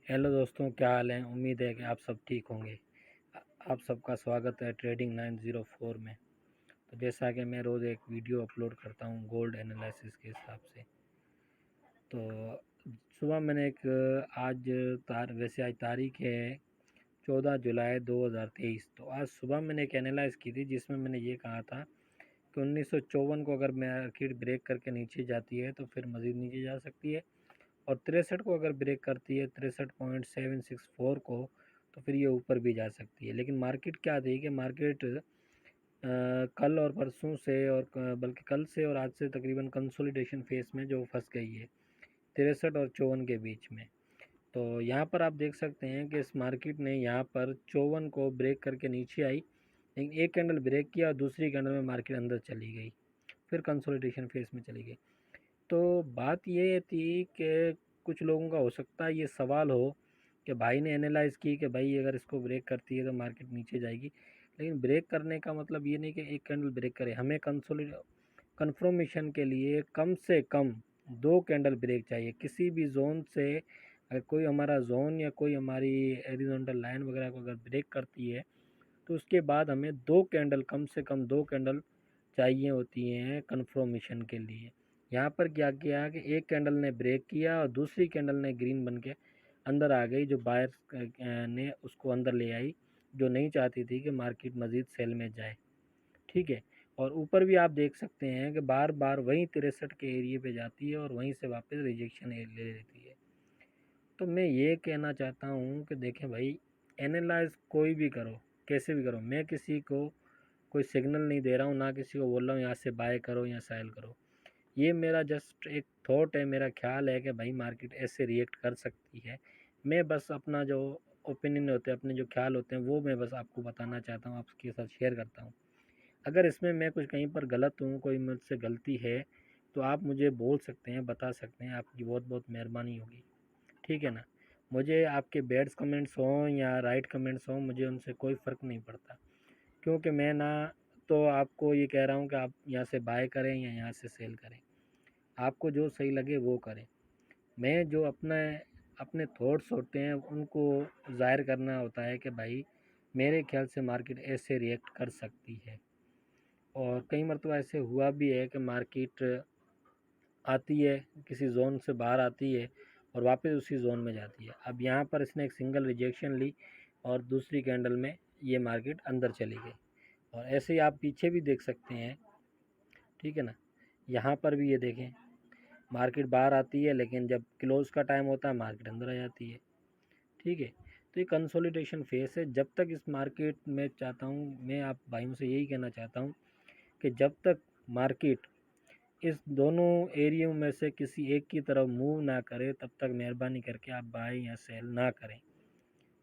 Hello दोस्तों, क्या हाल है। उम्मीद है कि आप सब ठीक होंगे। आप सबका स्वागत है ट्रेडिंग 904 में। तो जैसा कि मैं रोज़ एक वीडियो अपलोड करता हूं गोल्ड एनालिसिस के हिसाब से, तो सुबह मैंने एक वैसे आज तारीख है 14 जुलाई 2023। तो आज सुबह मैंने एक एनालाइज की थी जिसमें मैंने ये कहा था कि 1954 को अगर मार्केट ब्रेक करके नीचे जाती है तो फिर मज़ीद नीचे जा सकती है, और 63 को अगर ब्रेक करती है 63.764 को, तो फिर ये ऊपर भी जा सकती है। लेकिन मार्केट क्या थी कि मार्केट कल और परसों से और बल्कि कल से और आज से तकरीबन कंसोलिडेशन फेस में जो फंस गई है 63 और 54 के बीच में। तो यहाँ पर आप देख सकते हैं कि इस मार्केट ने यहाँ पर 54 को ब्रेक करके नीचे आई, लेकिन एक कैंडल ब्रेक किया और दूसरी कैंडल में मार्केट अंदर चली गई, फिर कंसोलिडेशन फेस में चली गई। तो बात ये थी कि कुछ लोगों का हो सकता है ये सवाल हो कि भाई ने एनालाइज़ की कि भाई अगर इसको ब्रेक करती है तो मार्केट नीचे जाएगी, लेकिन ब्रेक करने का मतलब ये नहीं कि एक कैंडल ब्रेक करे। हमें कंफर्मेशन के लिए कम से कम 2 कैंडल ब्रेक चाहिए किसी भी जोन से। अगर कोई हमारा जोन या कोई हमारी हॉरिजॉन्टल लाइन वगैरह को अगर ब्रेक करती है तो उसके बाद हमें 2 कैंडल, कम से कम 2 कैंडल चाहिए होती हैं कंफर्मेशन के लिए। यहाँ पर क्या किया कि एक कैंडल ने ब्रेक किया और दूसरी कैंडल ने ग्रीन बन के अंदर आ गई, जो बायर्स ने उसको अंदर ले आई, जो नहीं चाहती थी कि मार्केट मज़ीद सेल में जाए। ठीक है। और ऊपर भी आप देख सकते हैं कि बार बार वहीं 63 के एरिए पे जाती है और वहीं से वापस रिजेक्शन ले लेती है। तो मैं ये कहना चाहता हूँ कि देखें भाई, एनालाइज कोई भी करो, कैसे भी करो, मैं किसी को कोई सिग्नल नहीं दे रहा हूँ, ना किसी को बोल रहा हूँ यहाँ से बाय करो या सेल करो। ये मेरा जस्ट एक थॉट है, मेरा ख्याल है कि भाई मार्केट ऐसे रिएक्ट कर सकती है। मैं बस अपना जो ओपिनियन होते हैं, अपने जो ख्याल होते हैं, वो मैं बस आपको बताना चाहता हूँ, आपके साथ शेयर करता हूँ। अगर इसमें मैं कुछ कहीं पर गलत हूँ, कोई मुझसे गलती है, तो आप मुझे बोल सकते हैं, बता सकते हैं, आपकी बहुत बहुत मेहरबानी होगी। ठीक है ना। मुझे आपके बैड्स कमेंट्स हों या राइट कमेंट्स हों, मुझे उनसे कोई फ़र्क नहीं पड़ता, क्योंकि मैं ना तो आपको ये कह रहा हूँ कि आप यहाँ से बाय करें या यहाँ से सेल करें, आपको जो सही लगे वो करें। मैं जो अपने थॉट्स होते हैं उनको ज़ाहिर करना होता है कि भाई मेरे ख्याल से मार्केट ऐसे रिएक्ट कर सकती है। और कई मरतबा ऐसे हुआ भी है कि मार्केट आती है, किसी जोन से बाहर आती है और वापस उसी जोन में जाती है। अब यहाँ पर इसने एक सिंगल रिजेक्शन ली और दूसरी कैंडल में ये मार्केट अंदर चली गई। और ऐसे ही आप पीछे भी देख सकते हैं। ठीक है ना। यहाँ पर भी ये देखें, मार्केट बाहर आती है लेकिन जब क्लोज का टाइम होता है मार्केट अंदर आ जाती है। ठीक है। तो ये कंसोलिडेशन फेस है। जब तक इस मार्केट में चाहता हूँ, मैं आप भाइयों से यही कहना चाहता हूँ कि जब तक मार्केट इस दोनों एरियो में से किसी एक की तरफ मूव ना करे तब तक मेहरबानी करके आप बाय या सेल ना करें।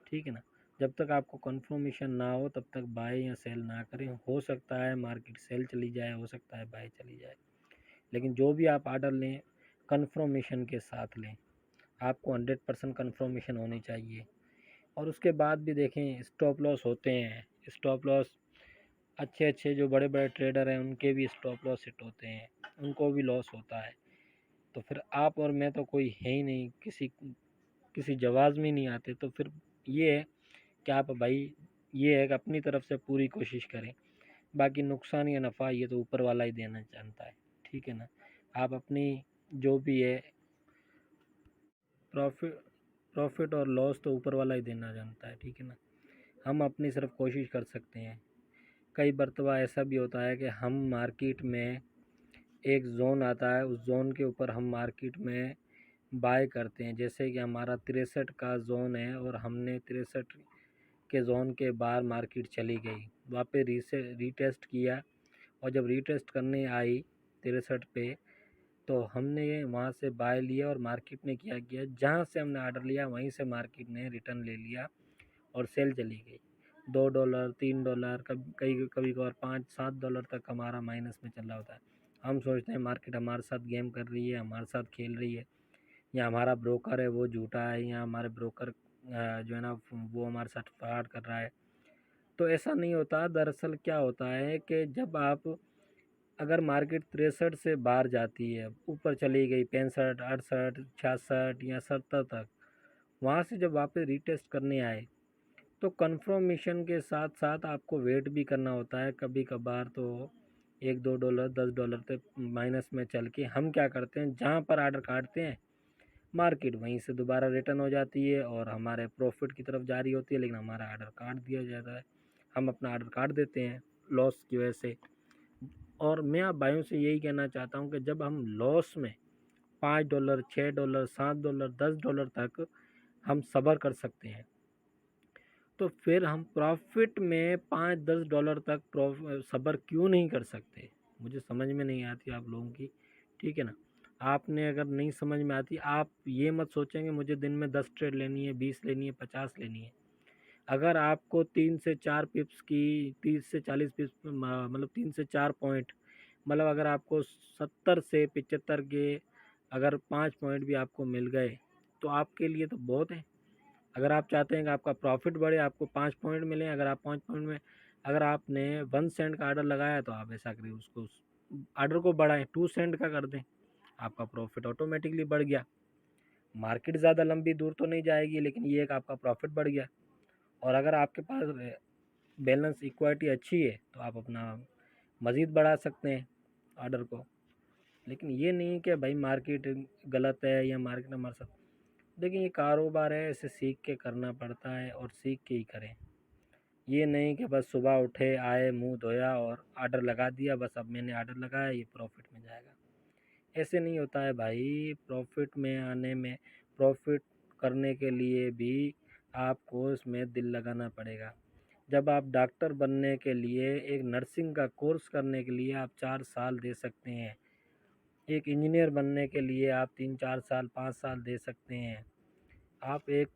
ठीक है ना। जब तक आपको कंफर्मेशन ना हो तब तक बाय या सेल ना करें। हो सकता है मार्केट सेल चली जाए, हो सकता है बाय चली जाए, लेकिन जो भी आप आर्डर लें कंफर्मेशन के साथ लें। आपको 100% कंफर्मेशन होनी चाहिए। और उसके बाद भी देखें, स्टॉप लॉस होते हैं। स्टॉप लॉस अच्छे अच्छे जो बड़े बड़े ट्रेडर हैं उनके भी स्टॉप लॉस हिट होते हैं, उनको भी लॉस होता है। तो फिर आप और मैं तो कोई है ही नहीं, किसी किसी जवाब में नहीं आते। तो फिर ये है कि आप भाई, ये है कि अपनी तरफ से पूरी कोशिश करें, बाकी नुकसान या नफ़ा ये तो ऊपर वाला ही देना जानता है। ठीक है ना। आप अपनी जो भी है प्रॉफिट प्रॉफिट और लॉस तो ऊपर वाला ही देना जानता है। ठीक है ना। हम अपनी सिर्फ कोशिश कर सकते हैं। कई मरतबा ऐसा भी होता है कि हम मार्केट में एक ज़ोन आता है, उस ज़ोन के ऊपर हम मार्केट में बाय करते हैं। जैसे कि हमारा 63 का ज़ोन है और हमने 63 के ज़ोन के बाहर मार्केट चली गई, वापस रीटेस्ट किया, और जब रीटेस्ट करने आई 63 पे तो हमने वहाँ से बाय लिया और मार्केट ने क्या किया, जहाँ से हमने आर्डर लिया वहीं से मार्केट ने रिटर्न ले लिया और सेल चली गई। $2, $3, कभी कभी कभार $5-7 तक हमारा माइनस में चल रहा होता है। हम सोचते हैं मार्केट हमारे साथ गेम कर रही है, हमारे साथ खेल रही है, या हमारा ब्रोकर है वो झूठा है, या हमारे ब्रोकर जो है ना वो हमारे साथ फ्रॉड कर रहा है। तो ऐसा नहीं होता। दरअसल क्या होता है कि जब आप, अगर मार्केट 63 से बाहर जाती है, ऊपर चली गई 65, 68, 66 या 70 तक, वहाँ से जब वापस रीटेस्ट करने आए तो कंफर्मेशन के साथ साथ आपको वेट भी करना होता है। कभी कभार तो $1-2 $10 तक माइनस में चल के हम क्या करते हैं, जहाँ पर आर्डर काटते हैं मार्केट वहीं से दोबारा रिटर्न हो जाती है और हमारे प्रॉफिट की तरफ जारी होती है, लेकिन हमारा आर्डर काट दिया जाता है। हम अपना आर्डर काट देते हैं लॉस की वजह से। और मैं आप भाइयों से यही कहना चाहता हूँ कि जब हम लॉस में $5 $6 $7 $10 तक हम सब्र कर सकते हैं, तो फिर हम प्रॉफिट में $5-10 तक सब्र क्यों नहीं कर सकते। मुझे समझ में नहीं आती आप लोगों की, ठीक है ना। आपने अगर नहीं समझ में आती, आप ये मत सोचेंगे मुझे दिन में 10 ट्रेड लेनी है, 20 लेनी है, 50 लेनी है। अगर आपको 3 से 4 पिप्स की 30 से 40 पिप्स मतलब 3 से 4 पॉइंट, मतलब अगर आपको 70 से 75 के अगर 5 पॉइंट भी आपको मिल गए तो आपके लिए तो बहुत है। अगर आप चाहते हैं कि आपका प्रॉफिट बढ़े, आपको 5 पॉइंट मिले, अगर आप 5 पॉइंट में अगर आपने 1 सेंट का आर्डर लगाया तो आप ऐसा करिए, उसको आर्डर को बढ़ाएं, 2 सेंट का कर दें, आपका प्रॉफिट ऑटोमेटिकली बढ़ गया। मार्केट ज़्यादा लंबी दूर तो नहीं जाएगी, लेकिन ये एक आपका प्रॉफिट बढ़ गया। और अगर आपके पास बैलेंस इक्विटी अच्छी है तो आप अपना मज़ीद बढ़ा सकते हैं आर्डर को। लेकिन ये नहीं कि भाई मार्केट गलत है या मार्केट हमारे साथ, देखिए ये कारोबार है, इसे सीख के करना पड़ता है और सीख के ही करें। ये नहीं कि बस सुबह उठे, आए, मुंह धोया और आर्डर लगा दिया, बस अब मैंने आर्डर लगाया ये प्रॉफिट में जाएगा। ऐसे नहीं होता है भाई। प्रॉफिट में आने में, प्रॉफिट करने के लिए भी आपको इसमें दिल लगाना पड़ेगा। जब आप डॉक्टर बनने के लिए, एक नर्सिंग का कोर्स करने के लिए आप 4 साल दे सकते हैं। एक इंजीनियर बनने के लिए आप 3-4 साल 5 साल दे सकते हैं। आप एक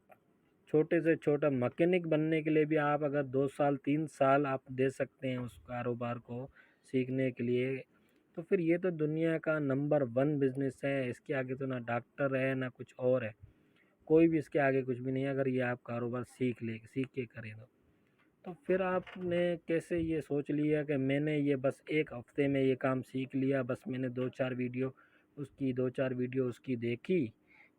छोटे से छोटा मैकेनिक बनने के लिए भी आप अगर 2 साल 3 साल आप दे सकते हैं उस कारोबार को सीखने के लिए, तो फिर ये तो दुनिया का नंबर 1 बिज़नेस है। इसके आगे तो ना डॉक्टर है ना कुछ और है, कोई भी इसके आगे कुछ भी नहीं है। अगर ये आप कारोबार सीख के करें तो फिर आपने कैसे ये सोच लिया कि मैंने ये बस 1 हफ्ते में ये काम सीख लिया, बस मैंने 2-4 वीडियो उसकी 2-4 वीडियो उसकी देखी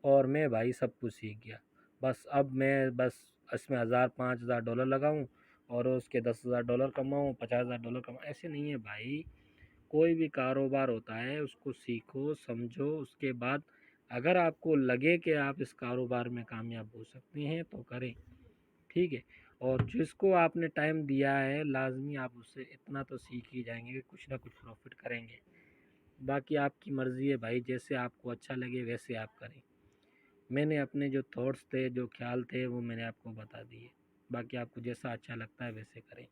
और मैं भाई सब कुछ सीख गया। बस अब मैं बस इसमें $1000-5000 लगाऊं और उसके $10,000 कमाऊं, $50,000 कमाऊं, ऐसे नहीं है भाई। कोई भी कारोबार होता है उसको सीखो, समझो, उसके बाद अगर आपको लगे कि आप इस कारोबार में कामयाब हो सकते हैं तो करें, ठीक है। और जिसको आपने टाइम दिया है लाजमी आप उससे इतना तो सीख ही जाएंगे कि कुछ ना कुछ प्रॉफिट करेंगे। बाकी आपकी मर्ज़ी है भाई, जैसे आपको अच्छा लगे वैसे आप करें। मैंने अपने जो थॉट्स थे, जो ख्याल थे, वो मैंने आपको बता दिए। बाकी आपको जैसा अच्छा लगता है वैसे करें।